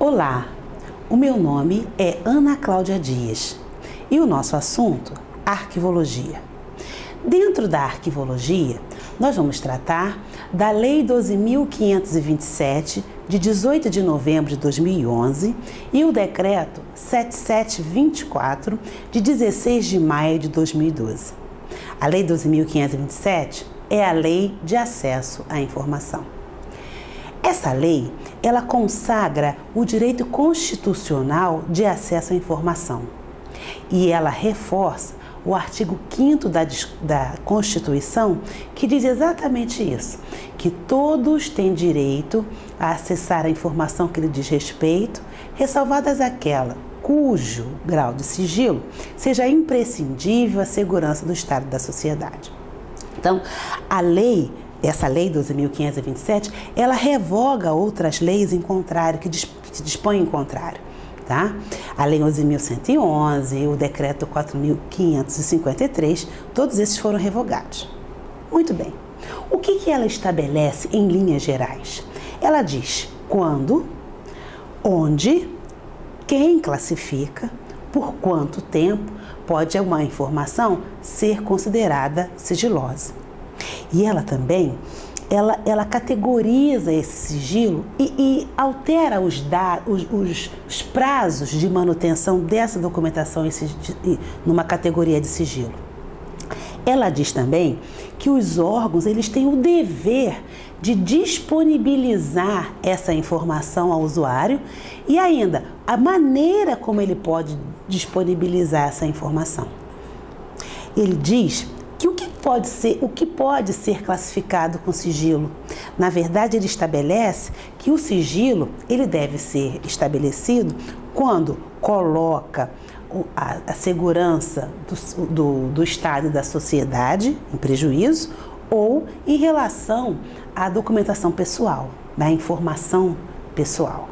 Olá, o meu nome é Ana Cláudia Dias e o nosso assunto, arquivologia. Dentro da arquivologia, nós vamos tratar da Lei 12.527, de 18 de novembro de 2011, e o Decreto 7724, de 16 de maio de 2012. A Lei 12.527 é a Lei de Acesso à Informação. Essa lei, ela consagra o direito constitucional de acesso à informação e ela reforça o artigo 5º da Constituição, que diz exatamente isso, que todos têm direito a acessar a informação que lhe diz respeito, ressalvadas aquela cujo grau de sigilo seja imprescindível à segurança do Estado e da sociedade. Então, essa lei 12.527, ela revoga outras leis em contrário, que dispõem em contrário, tá? A lei 11.111, o decreto 4.553, todos esses foram revogados. Muito bem. O que ela estabelece em linhas gerais? Ela diz quando, onde, quem classifica, por quanto tempo pode uma informação ser considerada sigilosa. E ela também, ela categoriza esse sigilo e altera os prazos de manutenção dessa documentação numa categoria de sigilo. Ela diz também que os órgãos, eles têm o dever de disponibilizar essa informação ao usuário e ainda a maneira como ele pode disponibilizar essa informação. Ele diz que o que pode ser classificado com sigilo. Na verdade, ele estabelece que o sigilo ele deve ser estabelecido quando coloca a segurança do Estado e da sociedade em prejuízo ou em relação à documentação pessoal, da informação pessoal,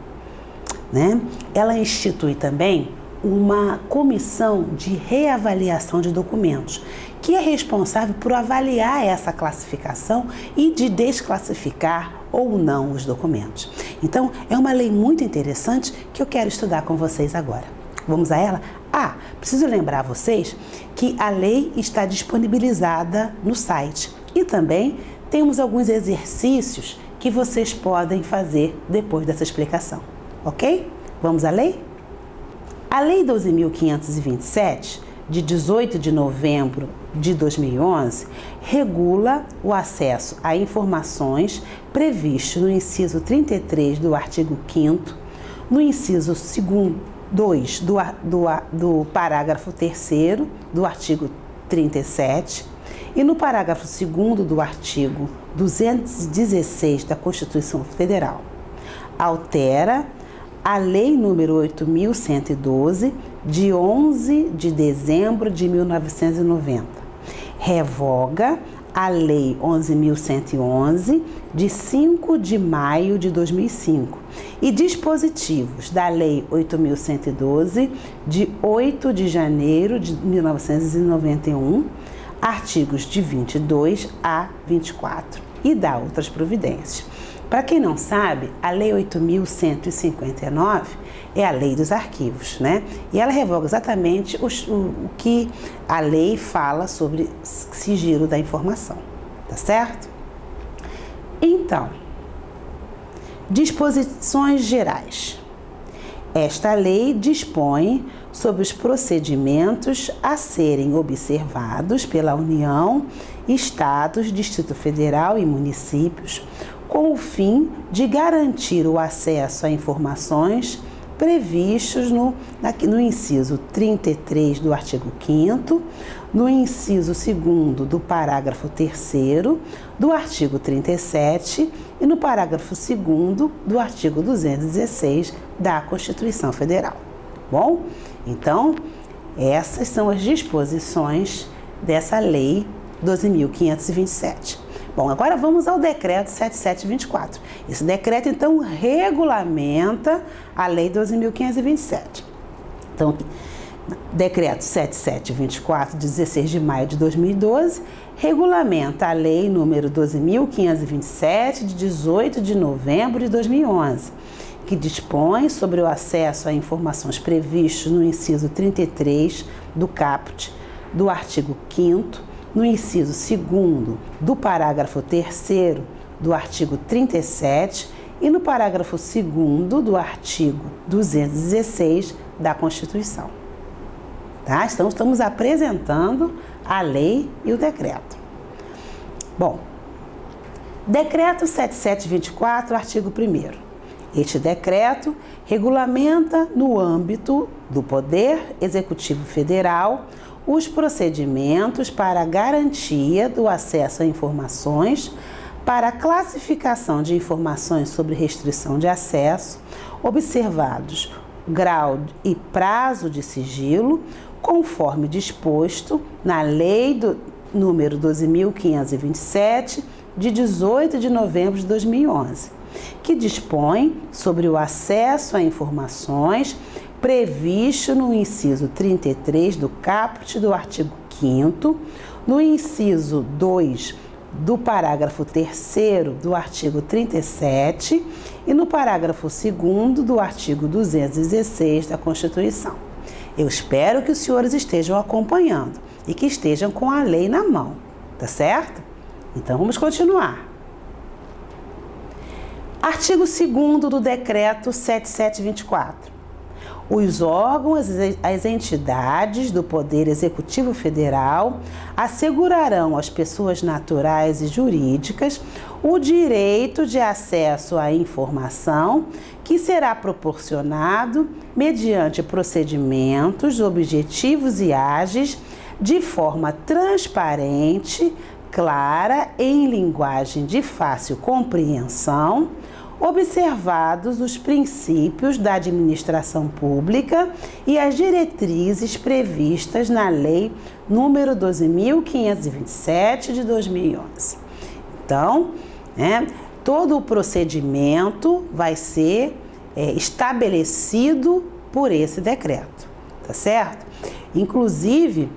né? Ela institui também uma comissão de reavaliação de documentos, que é responsável por avaliar essa classificação e de desclassificar ou não os documentos. Então, é uma lei muito interessante que eu quero estudar com vocês agora. Vamos a ela? Preciso lembrar a vocês que a lei está disponibilizada no site e também temos alguns exercícios que vocês podem fazer depois dessa explicação, ok? Vamos à lei? A Lei 12.527, de 18 de novembro de 2011, regula o acesso a informações previsto no inciso 33 do artigo 5º, no inciso 2 do parágrafo 3º do artigo 37 e no parágrafo 2º do artigo 216 da Constituição Federal. Altera a Lei número 8.112, de 11 de dezembro de 1990. Revoga a Lei 11.111, de 5 de maio de 2005, e dispositivos da Lei 8.112, de 8 de janeiro de 1991, artigos de 22 a 24, e dá outras providências. Para quem não sabe, a Lei 8.159 é a Lei dos Arquivos, né? E ela revoga exatamente o que a lei fala sobre sigilo da informação, tá certo? Então, disposições gerais. Esta lei dispõe sobre os procedimentos a serem observados pela União, Estados, Distrito Federal e municípios, com o fim de garantir o acesso a informações previstos no inciso 33 do artigo 5º, no inciso 2º do parágrafo 3º do artigo 37 e no parágrafo 2º do artigo 216 da Constituição Federal. Bom, então, essas são as disposições dessa Lei 12.527. Bom, agora vamos ao decreto 7724. Esse decreto, então, regulamenta a Lei 12.527. Então, decreto 7724, 16 de maio de 2012, regulamenta a Lei número 12.527, de 18 de novembro de 2011, que dispõe sobre o acesso a informações previstas no inciso 33 do caput do artigo 5º, no inciso 2º do parágrafo 3º do artigo 37 e no parágrafo 2º do artigo 216 da Constituição. Tá? Então, estamos apresentando a lei e o decreto. Bom, Decreto 7724, artigo 1º. Este decreto regulamenta, no âmbito do Poder Executivo Federal, os procedimentos para a garantia do acesso a informações, para a classificação de informações sobre restrição de acesso, observados grau e prazo de sigilo, conforme disposto na Lei número 12.527, de 18 de novembro de 2011, que dispõe sobre o acesso a informações previsto no inciso 33 do caput do artigo 5º, no inciso 2 do parágrafo 3º do artigo 37 e no parágrafo 2º do artigo 216 da Constituição. Eu espero que os senhores estejam acompanhando e que estejam com a lei na mão, tá certo? Então, vamos continuar. Artigo 2º do Decreto 7724. Os órgãos, as entidades do Poder Executivo Federal assegurarão às pessoas naturais e jurídicas o direito de acesso à informação que será proporcionado mediante procedimentos objetivos e ágeis de forma transparente, clara e em linguagem de fácil compreensão, observados os princípios da administração pública e as diretrizes previstas na Lei número 12.527 de 2011. Então, todo o procedimento vai ser estabelecido por esse decreto, tá certo? Inclusive,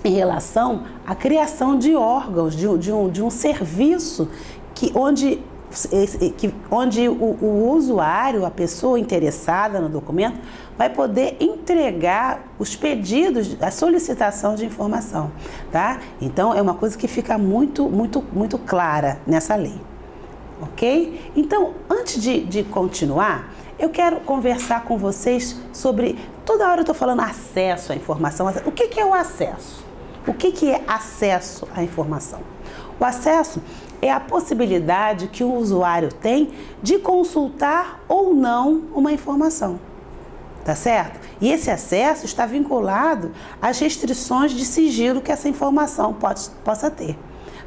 em relação à criação de órgãos, de um serviço onde o usuário, a pessoa interessada no documento, vai poder entregar os pedidos, a solicitação de informação, tá? Então, é uma coisa que fica muito clara nessa lei, ok? Então, antes de continuar, eu quero conversar com vocês sobre, toda hora eu estou falando acesso à informação. O que é o acesso? O que é acesso à informação? O acesso é a possibilidade que o usuário tem de consultar ou não uma informação, tá certo? E esse acesso está vinculado às restrições de sigilo que essa informação possa ter,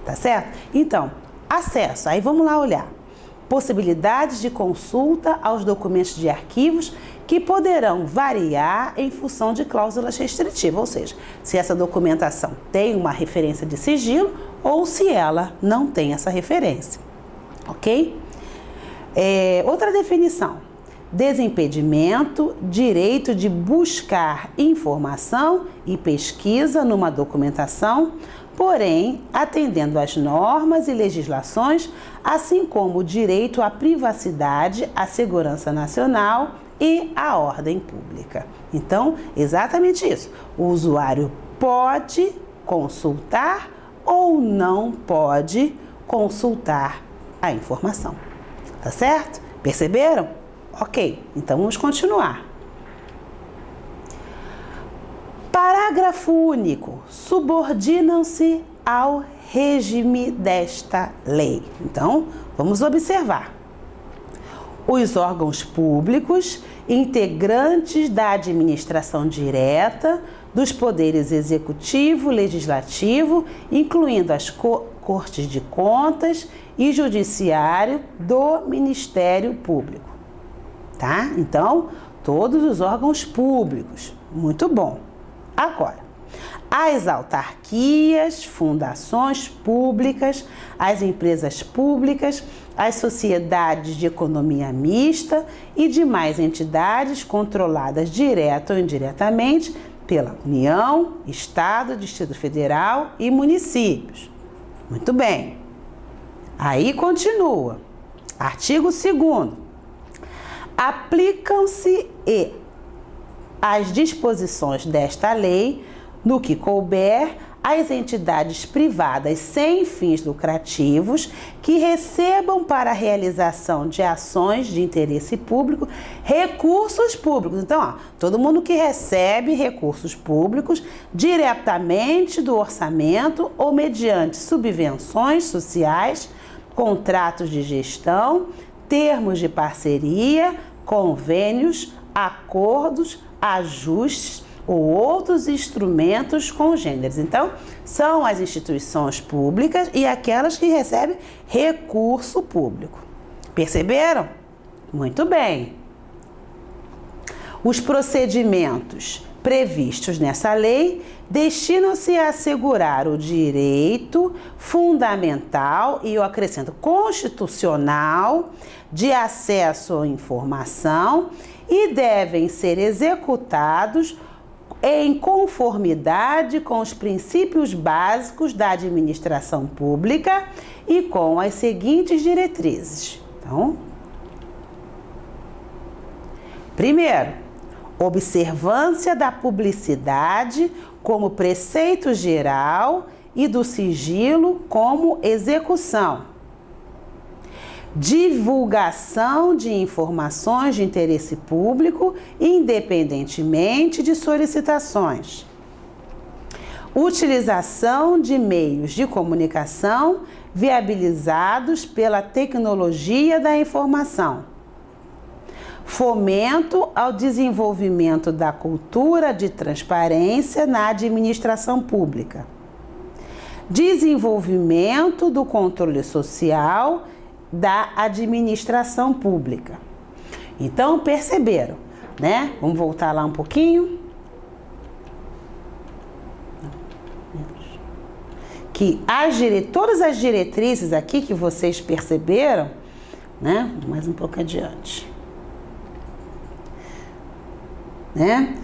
tá certo? Então, acesso, aí vamos lá olhar. Possibilidades de consulta aos documentos de arquivos que poderão variar em função de cláusulas restritivas, ou seja, se essa documentação tem uma referência de sigilo ou se ela não tem essa referência, ok? Outra definição: desimpedimento, direito de buscar informação e pesquisa numa documentação, porém, atendendo às normas e legislações, assim como o direito à privacidade, à segurança nacional e à ordem pública. Então, exatamente isso. O usuário pode consultar ou não pode consultar a informação. Tá certo? Perceberam? Ok, então vamos continuar. Parágrafo único. Subordinam-se ao regime desta lei. Então, vamos observar. Os órgãos públicos, integrantes da administração direta, dos poderes executivo, legislativo, incluindo as Cortes de Contas e Judiciário do Ministério Público. Tá? Então, todos os órgãos públicos. Muito bom. Agora, as autarquias, fundações públicas, as empresas públicas, as sociedades de economia mista e demais entidades controladas direta ou indiretamente pela União, Estado, Distrito Federal e municípios. Muito bem. Aí continua. Artigo 2º. Aplicam-se as disposições desta lei, no que couber, às entidades privadas sem fins lucrativos que recebam para a realização de ações de interesse público recursos públicos. Então, todo mundo que recebe recursos públicos diretamente do orçamento ou mediante subvenções sociais, contratos de gestão, termos de parceria, convênios, acordos, ajustes ou outros instrumentos congêneres. Então, são as instituições públicas e aquelas que recebem recurso público. Perceberam? Muito bem. Os procedimentos previstos nessa lei destinam-se a assegurar o direito fundamental, e eu acrescento constitucional, de acesso à informação e devem ser executados em conformidade com os princípios básicos da administração pública e com as seguintes diretrizes. Então, primeiro, observância da publicidade como preceito geral e do sigilo como execução. Divulgação de informações de interesse público, independentemente de solicitações. Utilização de meios de comunicação viabilizados pela tecnologia da informação. Fomento ao desenvolvimento da cultura de transparência na administração pública. Desenvolvimento do controle social da administração pública. Então, perceberam, né? Vamos voltar lá um pouquinho. Que todas as diretrizes aqui que vocês perceberam, né? Mais um pouco adiante. Né?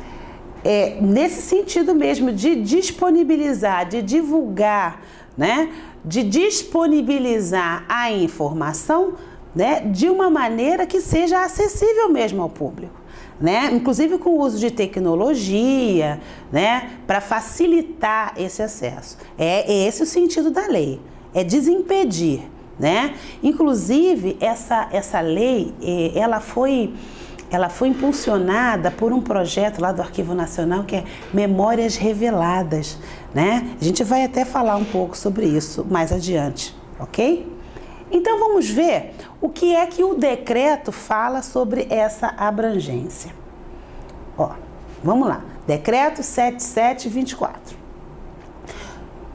Nesse sentido mesmo de disponibilizar, de divulgar, né? De disponibilizar a informação, né? De uma maneira que seja acessível mesmo ao público, né? Inclusive com o uso de tecnologia, né? Para facilitar esse acesso. É esse o sentido da lei, é desimpedir, né? Inclusive essa lei, ela foi impulsionada por um projeto lá do Arquivo Nacional que é Memórias Reveladas, né? A gente vai até falar um pouco sobre isso mais adiante, ok? Então vamos ver o que é que o decreto fala sobre essa abrangência. Ó, vamos lá. Decreto 7724.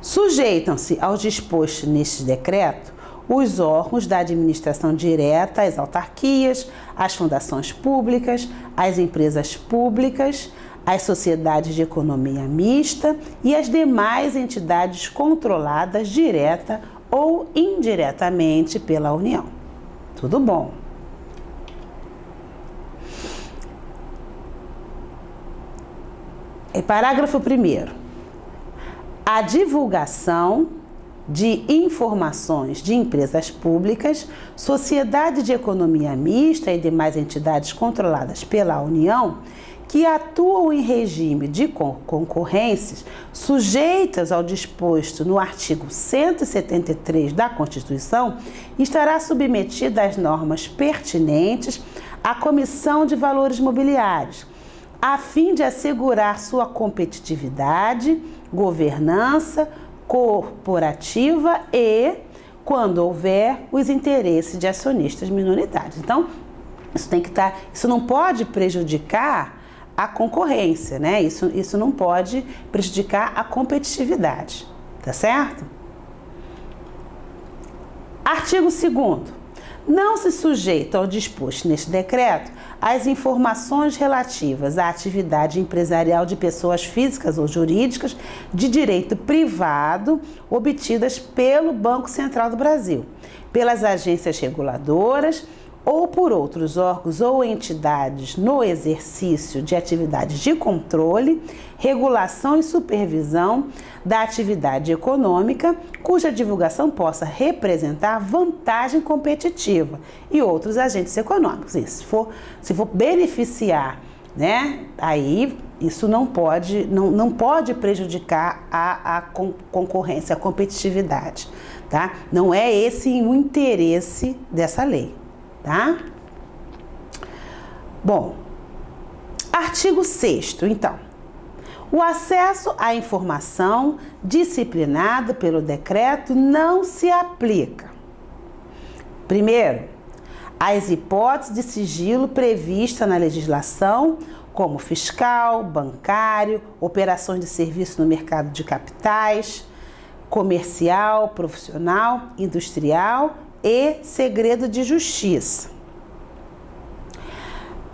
Sujeitam-se aos dispostos neste decreto os órgãos da administração direta, as autarquias, as fundações públicas, as empresas públicas, as sociedades de economia mista e as demais entidades controladas direta ou indiretamente pela União. Tudo bom. Parágrafo 1º. A divulgação de informações de empresas públicas, sociedade de economia mista e demais entidades controladas pela União que atuam em regime de concorrências sujeitas ao disposto no artigo 173 da Constituição, estará submetida às normas pertinentes à Comissão de Valores Mobiliários, a fim de assegurar sua competitividade, governança corporativa e, quando houver, os interesses de acionistas minoritários. Então, isso não pode prejudicar a concorrência, né? Isso não pode prejudicar a competitividade, tá certo? Artigo 2º. Não se sujeita ao disposto neste decreto as informações relativas à atividade empresarial de pessoas físicas ou jurídicas de direito privado obtidas pelo Banco Central do Brasil, pelas agências reguladoras ou por outros órgãos ou entidades no exercício de atividades de controle, regulação e supervisão da atividade econômica, cuja divulgação possa representar vantagem competitiva e outros agentes econômicos. Isso, se for beneficiar, né, aí isso não pode prejudicar a concorrência, a competitividade, tá? Não é esse o interesse dessa lei, tá? Bom, artigo 6º, então. O acesso à informação disciplinado pelo decreto não se aplica. Primeiro, as hipóteses de sigilo previstas na legislação, como fiscal, bancário, operações de serviço no mercado de capitais, comercial, profissional, industrial e segredo de justiça.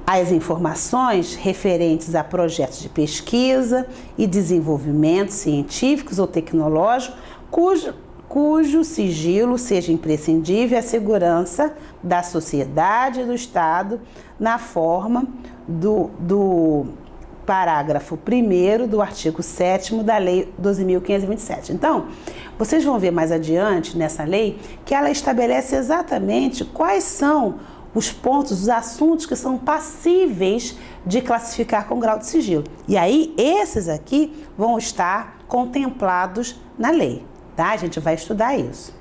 As informações referentes a projetos de pesquisa e desenvolvimento científicos ou tecnológicos, cujo sigilo seja imprescindível à segurança da sociedade e do Estado, na forma do parágrafo 1º do artigo 7º da Lei 12.527. Então, vocês vão ver mais adiante nessa lei que ela estabelece exatamente quais são os pontos, os assuntos que são passíveis de classificar com grau de sigilo. E aí, esses aqui vão estar contemplados na lei, tá? A gente vai estudar isso.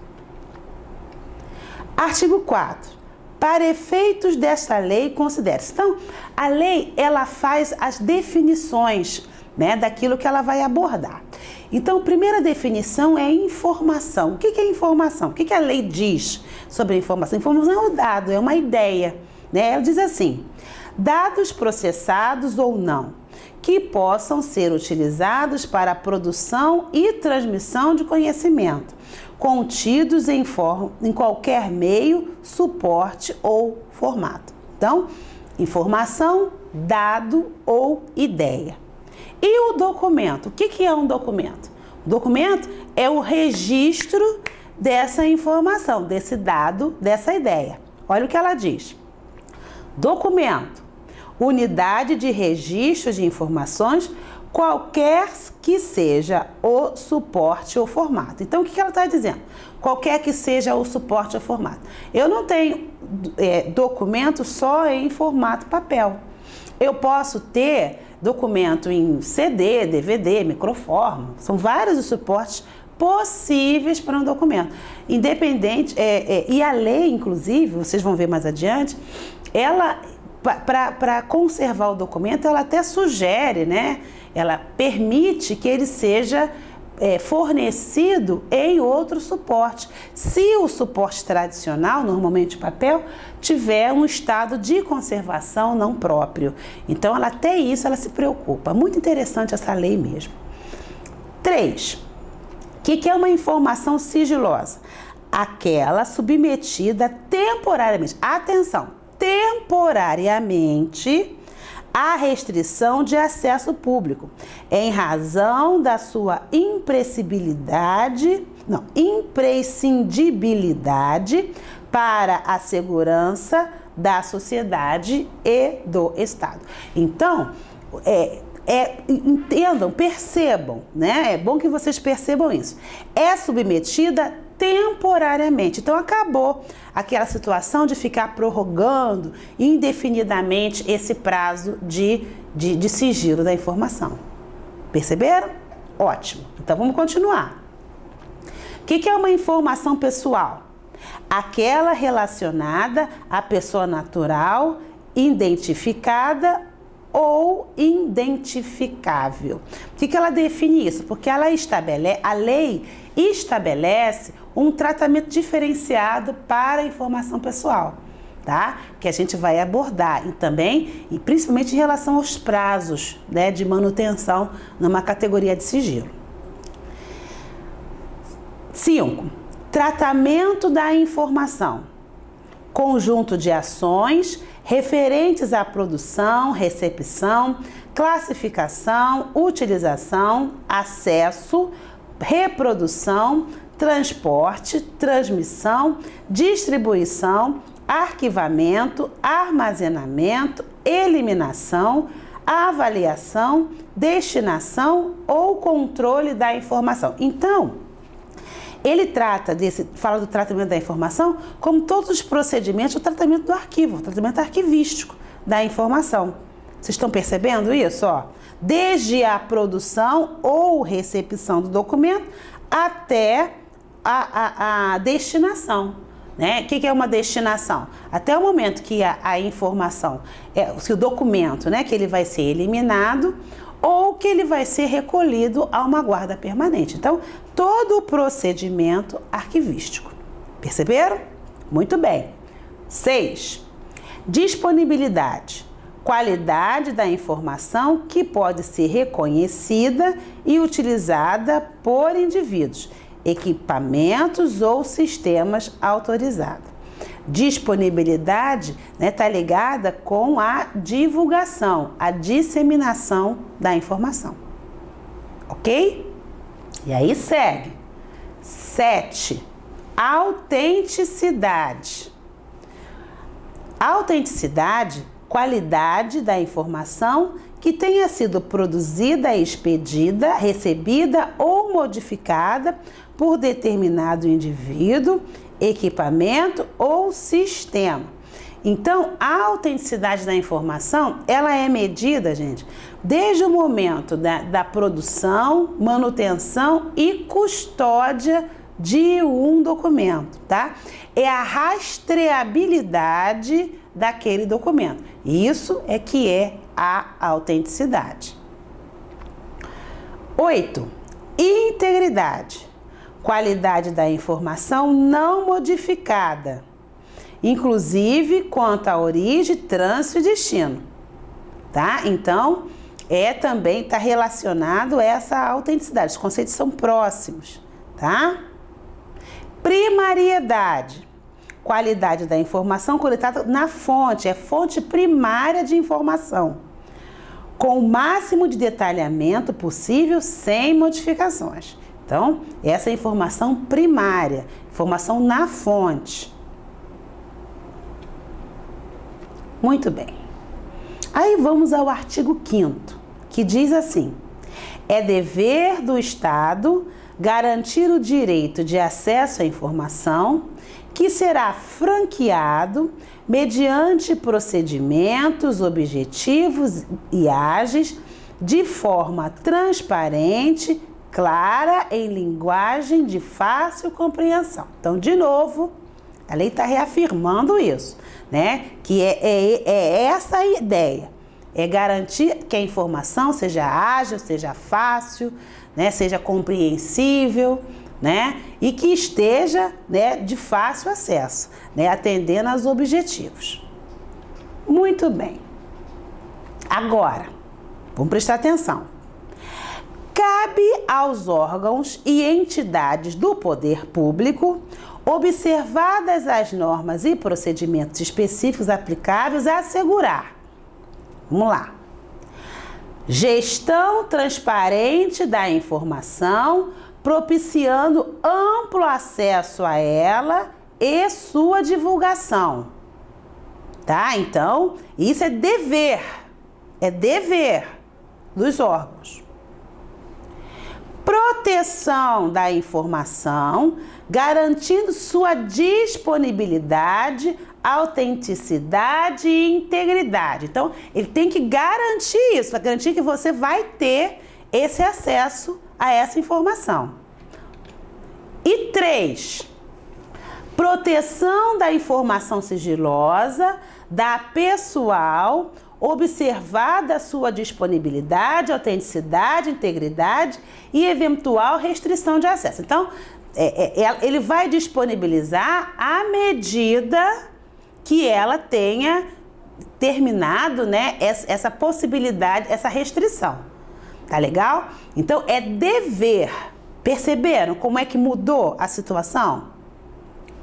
Artigo 4º. Para efeitos desta lei, considere-se. Então, a lei, ela faz as definições, né, daquilo que ela vai abordar. Então, a primeira definição é informação. O que é informação? O que a lei diz sobre a informação? Informação é um dado, é uma ideia, né? Ela diz assim: dados processados ou não, que possam ser utilizados para a produção e transmissão de conhecimento, contidos em qualquer meio, suporte ou formato. Então, informação, dado ou ideia. E o documento? O que é um documento? O documento é o registro dessa informação, desse dado, dessa ideia. Olha o que ela diz. Documento: unidade de registro de informações, qualquer que seja o suporte ou formato. Então, o que ela está dizendo? Qualquer que seja o suporte ou formato. Eu não tenho documento só em formato papel. Eu posso ter documento em CD, DVD, microforma. São vários os suportes possíveis para um documento. Independente, e a lei, inclusive, vocês vão ver mais adiante, ela, para conservar o documento, ela até sugere, né? Ela permite que ele seja fornecido em outro suporte. Se o suporte tradicional, normalmente papel, tiver um estado de conservação não próprio. Então, ela até isso ela se preocupa. Muito interessante essa lei mesmo. 3. O que é uma informação sigilosa? Aquela submetida temporariamente, atenção, temporariamente, a restrição de acesso público, em razão da sua imprescindibilidade para a segurança da sociedade e do Estado. Então, entendam, percebam, né? É bom que vocês percebam isso. É submetida temporariamente. Então, acabou aquela situação de ficar prorrogando indefinidamente esse prazo de sigilo da informação. Perceberam? Ótimo. Então, vamos continuar. O que é uma informação pessoal? Aquela relacionada à pessoa natural, identificada ou identificável. Por que ela define isso? Porque a lei estabelece um tratamento diferenciado para a informação pessoal, tá? Que a gente vai abordar e principalmente em relação aos prazos, né, de manutenção numa categoria de sigilo. 5. Tratamento da informação. Conjunto de ações referentes à produção, recepção, classificação, utilização, acesso, reprodução, transporte, transmissão, distribuição, arquivamento, armazenamento, eliminação, avaliação, destinação ou controle da informação. Então, ele fala do tratamento da informação como todos os procedimentos do tratamento do arquivo, o tratamento arquivístico da informação. Vocês estão percebendo isso? Ó? Desde a produção ou recepção do documento até a destinação. Né? O que é uma destinação? Até o momento que a informação, se o documento, né, que ele vai ser eliminado ou que ele vai ser recolhido a uma guarda permanente. Então, todo o procedimento arquivístico. Perceberam? Muito bem. 6. Disponibilidade. Qualidade da informação que pode ser reconhecida e utilizada por indivíduos, equipamentos ou sistemas autorizados. Disponibilidade está ligada com a divulgação, a disseminação da informação. Ok? E aí segue. 7. Autenticidade. Autenticidade, qualidade da informação que tenha sido produzida, expedida, recebida ou modificada por determinado indivíduo, equipamento ou sistema. Então, a autenticidade da informação, ela é medida, gente, desde o momento da produção, manutenção e custódia de um documento, tá? É a rastreabilidade daquele documento. Isso é que é a autenticidade. 8. Integridade. Qualidade da informação não modificada, inclusive quanto à origem, trânsito e destino, tá? Então, também está relacionado a essa autenticidade. Os conceitos são próximos, tá? Primariedade. Qualidade da informação coletada na fonte, é fonte primária de informação, com o máximo de detalhamento possível, sem modificações. Então, essa é a informação primária, informação na fonte. Muito bem. Aí vamos ao artigo 5º, que diz assim: é dever do Estado garantir o direito de acesso à informação que será franqueado mediante procedimentos objetivos e ágeis, de forma transparente, clara, em linguagem de fácil compreensão. Então, de novo, a lei está reafirmando isso, né? Que é essa a ideia, é garantir que a informação seja ágil, seja fácil, né? Seja compreensível, né? E que esteja, né, de fácil acesso, né? Atendendo aos objetivos. Muito bem. Agora, vamos prestar atenção. Cabe aos órgãos e entidades do poder público, observadas as normas e procedimentos específicos aplicáveis, a assegurar. Vamos lá. Gestão transparente da informação, propiciando amplo acesso a ela e sua divulgação. Tá? Então, isso é dever dos órgãos. Proteção da informação, garantindo sua disponibilidade, autenticidade e integridade. Então, ele tem que garantir isso, para garantir que você vai ter esse acesso a essa informação. E 3, proteção da informação sigilosa, da pessoal, observada a sua disponibilidade, autenticidade, integridade e eventual restrição de acesso. Então, ele vai disponibilizar à medida que ela tenha terminado, né, essa possibilidade, essa restrição. Tá legal? Então, é dever. Perceberam como é que mudou a situação?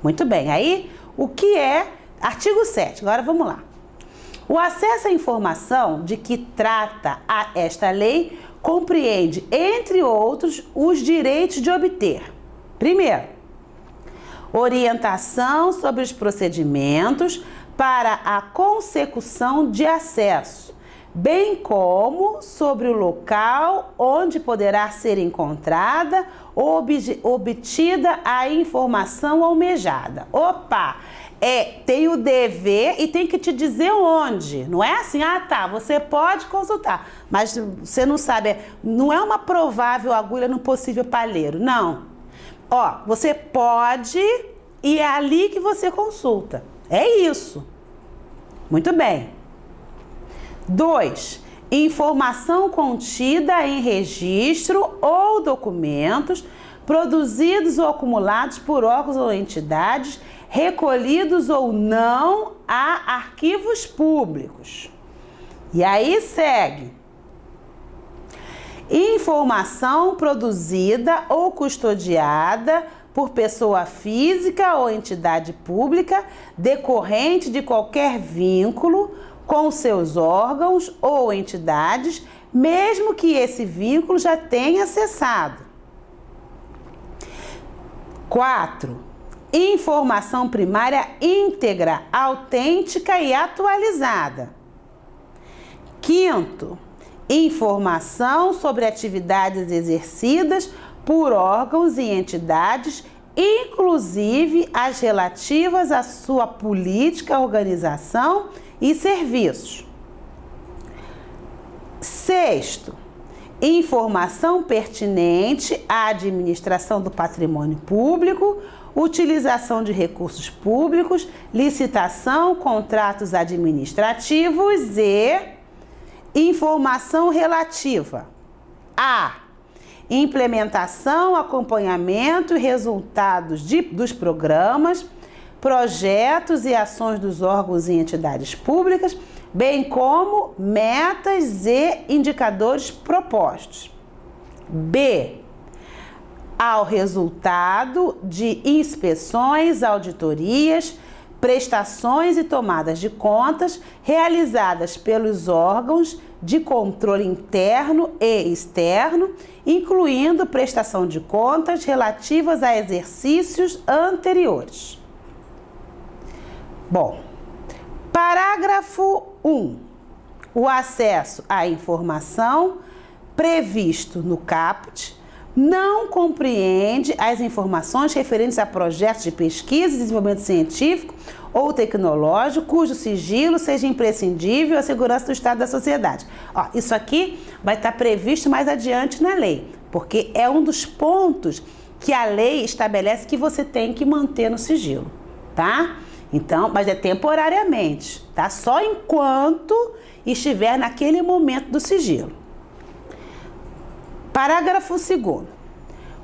Muito bem. Aí, o que é artigo 7? Agora vamos lá. O acesso à informação de que trata esta lei compreende, entre outros, os direitos de obter. Primeiro, orientação sobre os procedimentos para a consecução de acesso, bem como sobre o local onde poderá ser encontrada ou obtida a informação almejada. Opa! Tem o dever e tem que te dizer onde. Não é assim, você pode consultar, mas você não sabe, não é uma provável agulha no possível palheiro, não. Você pode e é ali que você consulta. É isso. Muito bem. 2. Informação contida em registro ou documentos produzidos ou acumulados por órgãos ou entidades, recolhidos ou não a arquivos públicos. E aí segue. Informação produzida ou custodiada por pessoa física ou entidade pública decorrente de qualquer vínculo com seus órgãos ou entidades, mesmo que esse vínculo já tenha cessado. 4. Informação primária íntegra, autêntica e atualizada. 5. Informação sobre atividades exercidas por órgãos e entidades, inclusive as relativas à sua política, organização e serviços. 6. Informação pertinente à administração do patrimônio público, utilização de recursos públicos, licitação, contratos administrativos e informação relativa a implementação, acompanhamento e resultados dos programas, projetos e ações dos órgãos e entidades públicas, bem como metas e indicadores propostos. B. Ao resultado de inspeções, auditorias, prestações e tomadas de contas realizadas pelos órgãos de controle interno e externo, incluindo prestação de contas relativas a exercícios anteriores. Bom, parágrafo 1. O acesso à informação previsto no caput não compreende as informações referentes a projetos de pesquisa e desenvolvimento científico ou tecnológico, cujo sigilo seja imprescindível à segurança do Estado da sociedade. Isso aqui vai estar previsto mais adiante na lei, porque é um dos pontos que a lei estabelece que você tem que manter no sigilo, tá? Então, mas é temporariamente, tá? Só enquanto estiver naquele momento do sigilo. Parágrafo 2º.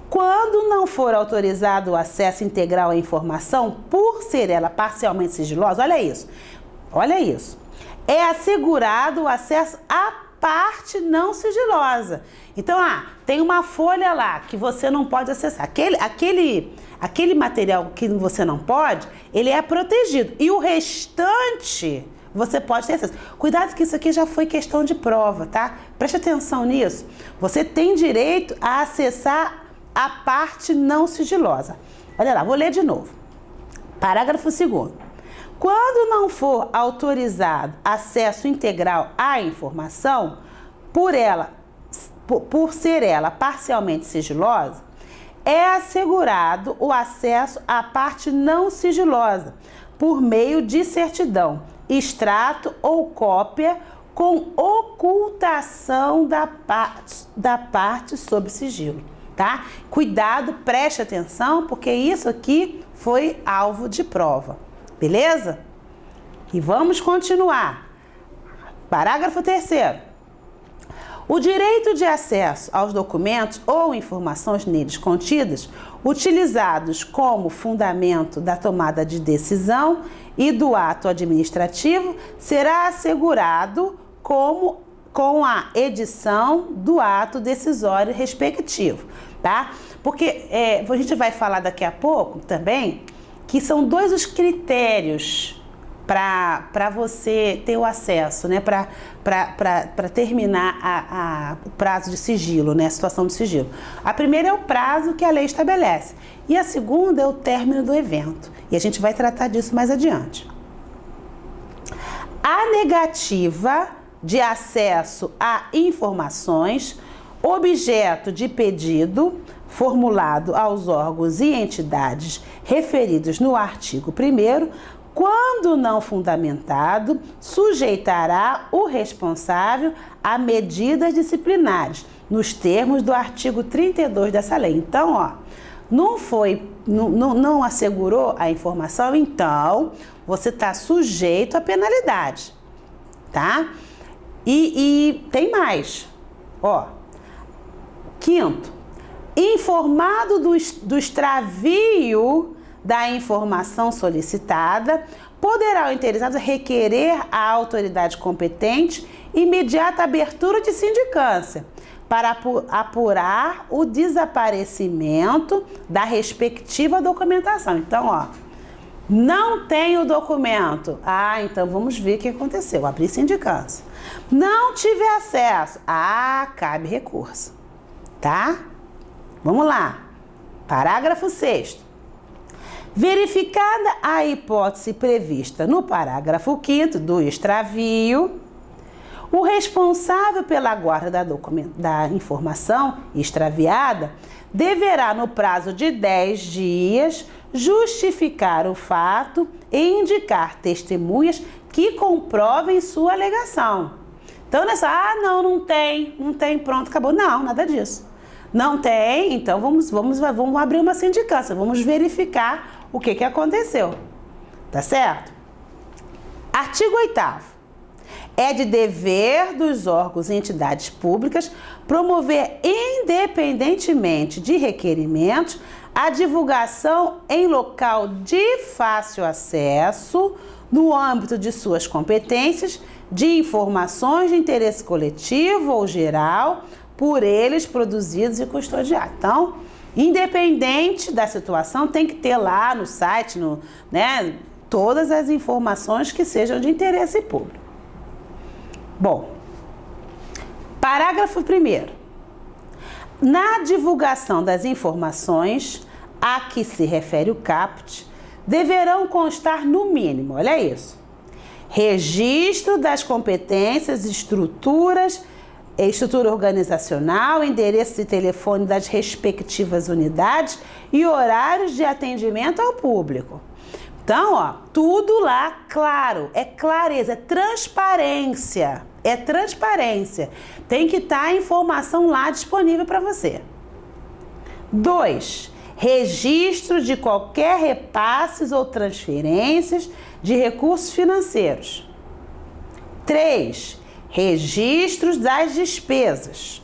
Quando não for autorizado o acesso integral à informação, por ser ela parcialmente sigilosa, olha isso, é assegurado o acesso à parte não sigilosa. Então, tem uma folha lá que você não pode acessar. Aquele material que você não pode, ele é protegido. E o restante você pode ter acesso. Cuidado que isso aqui já foi questão de prova, tá? Preste atenção nisso. Você tem direito a acessar a parte não sigilosa. Olha lá, vou ler de novo. Parágrafo 2º. Quando não for autorizado acesso integral à informação, por ser ela parcialmente sigilosa, é assegurado o acesso à parte não sigilosa por meio de certidão, extrato ou cópia com ocultação da parte sob sigilo, tá? Cuidado, preste atenção, porque isso aqui foi alvo de prova, beleza? E vamos continuar. Parágrafo 3º. O direito de acesso aos documentos ou informações neles contidas, utilizados como fundamento da tomada de decisão e do ato administrativo, será assegurado com a edição do ato decisório respectivo, tá? Porque a gente vai falar daqui a pouco também que são dois os critérios para você ter o acesso, né? Para terminar o prazo de sigilo, né? A situação de sigilo. A primeira é o prazo que a lei estabelece. E a segunda é o término do evento. E a gente vai tratar disso mais adiante. A negativa de acesso a informações, objeto de pedido formulado aos órgãos e entidades referidos no artigo 1º, quando não fundamentado, sujeitará o responsável a medidas disciplinares, nos termos do artigo 32 dessa lei. Então, ó, não assegurou a informação, então você está sujeito a penalidade, tá? E tem mais, ó. Quinto, informado do extravio da informação solicitada, poderá o interessado requerer à autoridade competente imediata abertura de sindicância para apurar o desaparecimento da respectiva documentação. Então, ó, não tem o documento. Ah, então vamos ver o que aconteceu. Abrir sindicância. Não tive acesso. Ah, cabe recurso. Tá? Vamos lá. Parágrafo 6º. Verificada a hipótese prevista no parágrafo 5º do extravio, o responsável pela guarda da informação extraviada deverá, no prazo de 10 dias, justificar o fato e indicar testemunhas que comprovem sua alegação. Então, não tem, pronto, acabou. Não, nada disso. Não tem, então vamos abrir uma sindicância, vamos verificar o que aconteceu. Tá certo? Artigo 8º. É de dever dos órgãos e entidades públicas promover, independentemente de requerimentos, a divulgação em local de fácil acesso, no âmbito de suas competências, de informações de interesse coletivo ou geral, por eles produzidos e custodiados. Então, independente da situação, tem que ter lá no site, né, todas as informações que sejam de interesse público. Bom, parágrafo 1º. Na divulgação das informações a que se refere o caput, deverão constar no mínimo, olha isso, registro das competências, estrutura organizacional, endereço de telefone das respectivas unidades e horários de atendimento ao público. Então, ó, tudo lá claro, é clareza, é transparência. É transparência. Tem que estar a informação lá disponível para você. 2. Registro de qualquer repasses ou transferências de recursos financeiros. 3. Registros das despesas.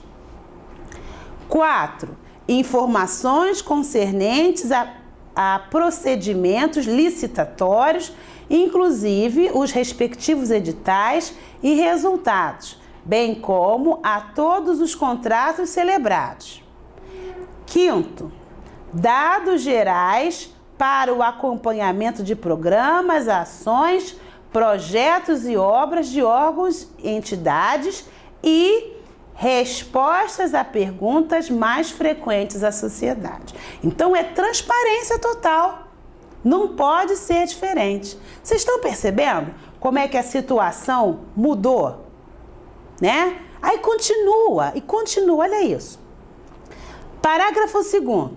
4. Informações concernentes a procedimentos licitatórios, inclusive os respectivos editais e resultados, bem como a todos os contratos celebrados. 5. Dados gerais para o acompanhamento de programas, ações, projetos e obras de órgãos e entidades e respostas a perguntas mais frequentes à sociedade. Então, é transparência total. Não pode ser diferente. Vocês estão percebendo como é que a situação mudou? Né? Aí continua, olha isso. Parágrafo 2º.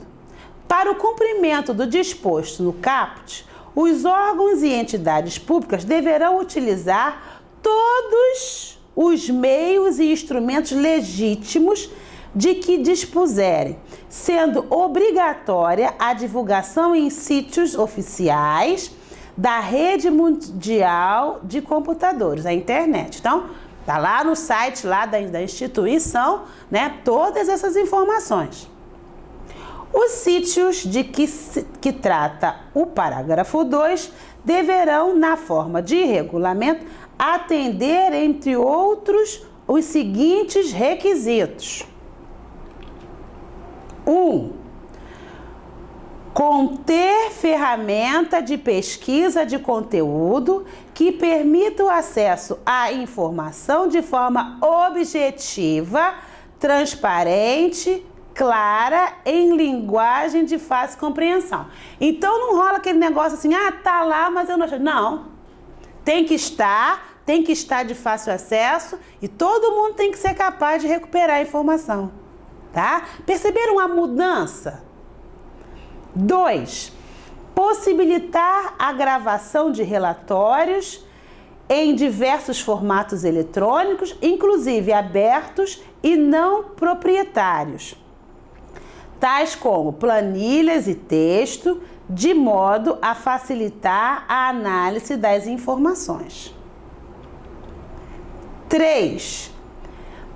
Para o cumprimento do disposto no caput, os órgãos e entidades públicas deverão utilizar todos os meios e instrumentos legítimos de que dispuserem, sendo obrigatória a divulgação em sítios oficiais da rede mundial de computadores, a internet. Então, tá lá no site lá da instituição, né, todas essas informações. Os sítios de que trata o parágrafo 2 deverão, na forma de regulamento, atender, entre outros, os seguintes requisitos. 1. conter ferramenta de pesquisa de conteúdo que permita o acesso à informação de forma objetiva, transparente, clara, em linguagem de fácil compreensão. Então não rola aquele negócio assim, tá lá, mas eu não achei. Não, tem que estar de fácil acesso e todo mundo tem que ser capaz de recuperar a informação, tá? Perceberam a mudança? 2. Possibilitar a gravação de relatórios em diversos formatos eletrônicos, inclusive abertos e não proprietários, tais como planilhas e texto, de modo a facilitar a análise das informações. 3.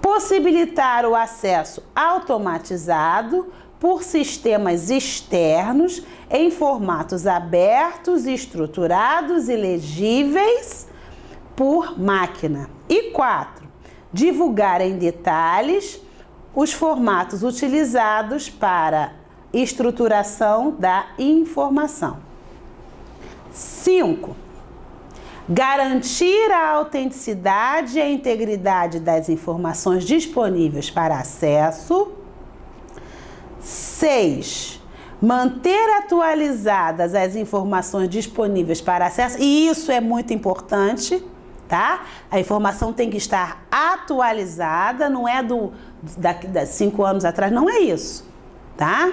Possibilitar o acesso automatizado por sistemas externos em formatos abertos, estruturados e legíveis por máquina. E 4. Divulgar em detalhes os formatos utilizados para estruturação da informação. 5. Garantir a autenticidade e a integridade das informações disponíveis para acesso. 6. Manter atualizadas as informações disponíveis para acesso, e isso é muito importante, tá? A informação tem que estar atualizada, não é daqui 5 anos atrás, não é isso, tá?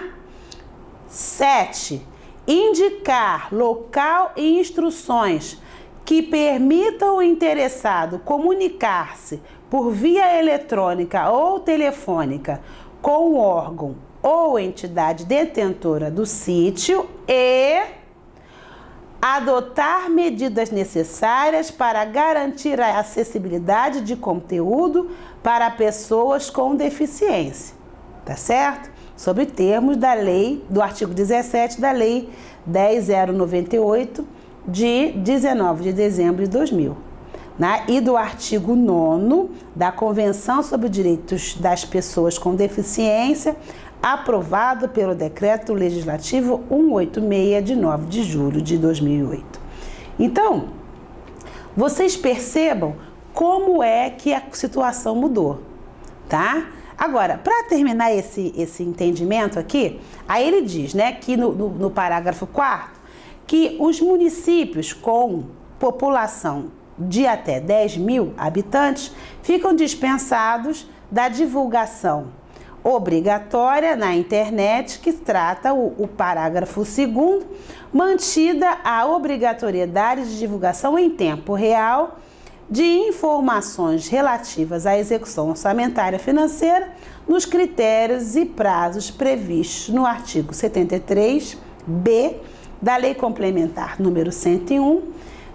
7. Indicar local e instruções que permitam o interessado comunicar-se por via eletrônica ou telefônica com o órgão ou entidade detentora do sítio e adotar medidas necessárias para garantir a acessibilidade de conteúdo para pessoas com deficiência, tá certo? Sobre termos da lei, do artigo 17 da Lei 10.098, de 19 de dezembro de 2000, né? E do artigo 9º da Convenção sobre os Direitos das Pessoas com Deficiência, aprovado pelo Decreto Legislativo 186, de 9 de julho de 2008. Então, vocês percebam como é que a situação mudou, tá? Agora, para terminar esse entendimento aqui, aí ele diz, né, que no parágrafo 4º, que os municípios com população de até 10 mil habitantes ficam dispensados da divulgação obrigatória na internet, que trata o parágrafo 2º, mantida a obrigatoriedade de divulgação em tempo real de informações relativas à execução orçamentária financeira nos critérios e prazos previstos no artigo 73b da Lei Complementar número 101,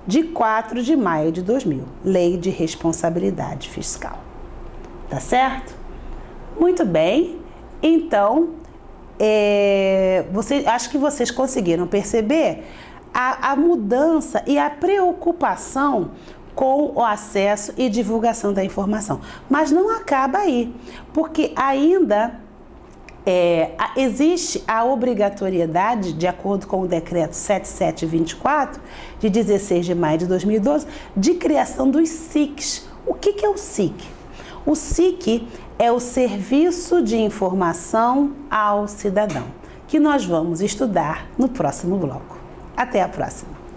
de 4 de maio de 2000, Lei de Responsabilidade Fiscal. Tá certo? Muito bem. Então, acho que vocês conseguiram perceber a mudança e a preocupação com o acesso e divulgação da informação. Mas não acaba aí, porque ainda existe a obrigatoriedade, de acordo com o Decreto 7724, de 16 de maio de 2012, de criação dos SICs. O que é o SIC? O SIC é o Serviço de Informação ao Cidadão, que nós vamos estudar no próximo bloco. Até a próxima!